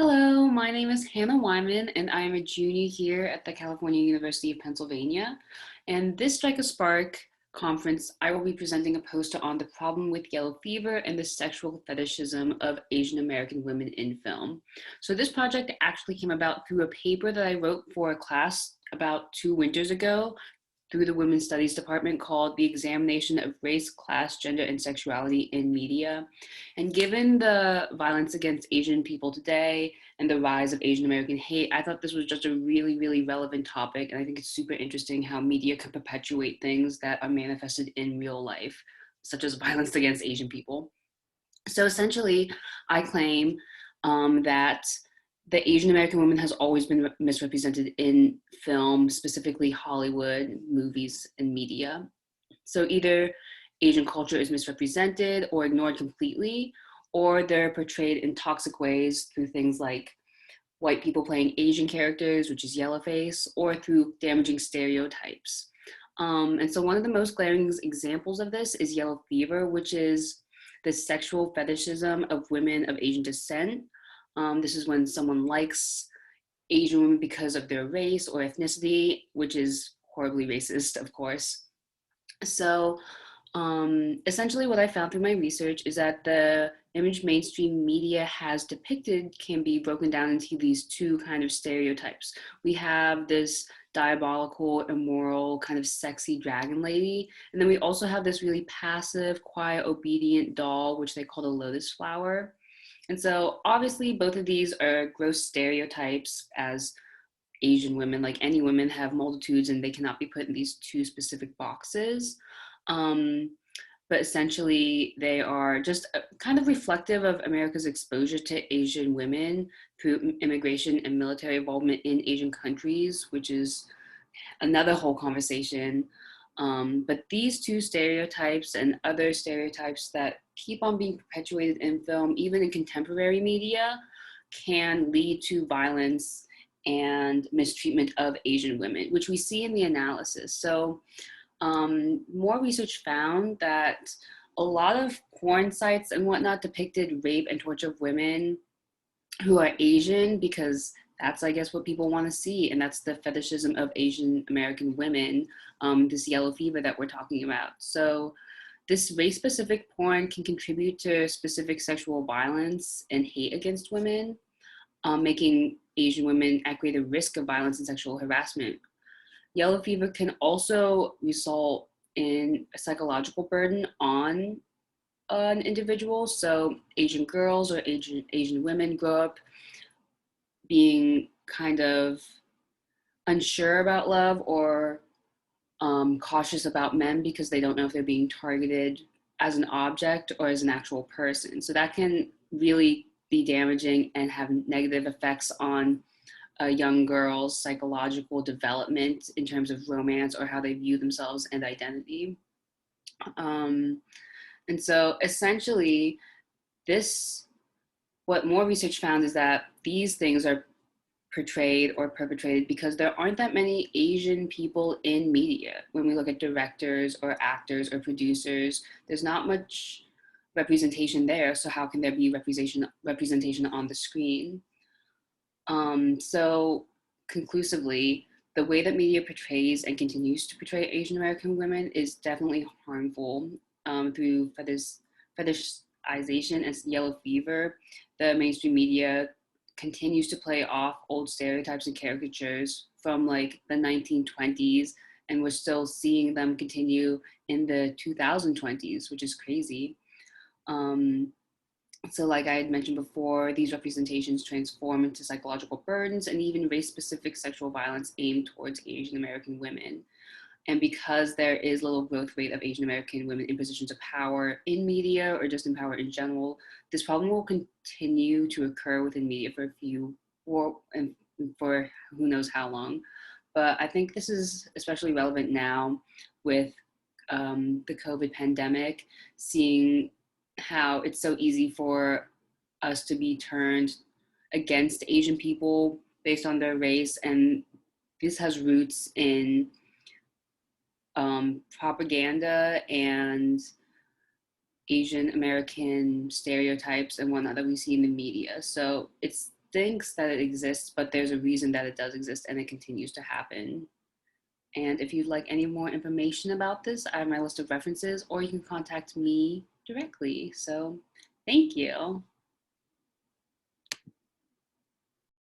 Hello, my name is Hannah Wyman, and I am a junior here at the California University of Pennsylvania. And this Strike a Spark conference, I will be presenting a poster on the problem with yellow fever and the sexual fetishism of Asian American women in film. So this project actually came about through a paper that I wrote for a class about 2 winters ago through the Women's Studies Department called The Examination of Race, Class, Gender, and Sexuality in Media. And given the violence against Asian people today and the rise of Asian American hate, I thought this was just a really, really relevant topic. And I think it's super interesting how media can perpetuate things that are manifested in real life, such as violence against Asian people. So essentially, I claim that the Asian American woman has always been misrepresented in film, specifically Hollywood, movies, and media. So either Asian culture is misrepresented or ignored completely, or they're portrayed in toxic ways through things like white people playing Asian characters, which is yellowface, or through damaging stereotypes. And so one of the most glaring examples of this is yellow fever, which is the sexual fetishism of women of Asian descent. This is when someone likes Asian women because of their race or ethnicity, which is horribly racist, of course. So essentially what I found through my research is that the image mainstream media has depicted can be broken down into these two kind of stereotypes. We have this diabolical, immoral, kind of sexy dragon lady, and then we also have this really passive, quiet, obedient doll, which they call the lotus flower. And so obviously both of these are gross stereotypes as Asian women, like any women, have multitudes and they cannot be put in these two specific boxes. Um, but essentially, they are just kind of reflective of America's exposure to Asian women through immigration and military involvement in Asian countries, which is another whole conversation. But these two stereotypes and other stereotypes that keep on being perpetuated in film, even in contemporary media, can lead to violence and mistreatment of Asian women, which we see in the analysis. So more research found that a lot of porn sites and whatnot depicted rape and torture of women who are Asian because that's, I guess, what people want to see. And that's the fetishism of Asian American women, this yellow fever that we're talking about. So this race-specific porn can contribute to specific sexual violence and hate against women, making Asian women at greater risk of violence and sexual harassment. Yellow fever can also result in a psychological burden on an individual. So Asian girls or Asian women grow up being kind of unsure about love or cautious about men because they don't know if they're being targeted as an object or as an actual person. So that can really be damaging and have negative effects on a young girl's psychological development in terms of romance or how they view themselves and identity. Um, and so essentially, this, what more research found is that these things are portrayed or perpetrated because there aren't that many Asian people in media. When we look at directors or actors or producers, there's not much representation there. So how can there be representation on the screen? So conclusively, the way that media portrays and continues to portray Asian American women is definitely harmful through fetishization and yellow fever. The mainstream media continues to play off old stereotypes and caricatures from like the 1920s, and we're still seeing them continue in the 2020s, which is crazy. So like I had mentioned before, these representations transform into psychological burdens and even race-specific sexual violence aimed towards Asian American women. And because there is little growth rate of Asian American women in positions of power in media or just in power in general, this problem will continue to occur within media for a few and for who knows how long. But I think this is especially relevant now with the COVID pandemic, seeing how it's so easy for us to be turned against Asian people based on their race. And this has roots in propaganda and Asian American stereotypes and whatnot that we see in the media. So it's thinks that it exists, but there's a reason that it does exist and it continues to happen. And if you'd like any more information about this, I have my list of references, or you can contact me directly. So thank you.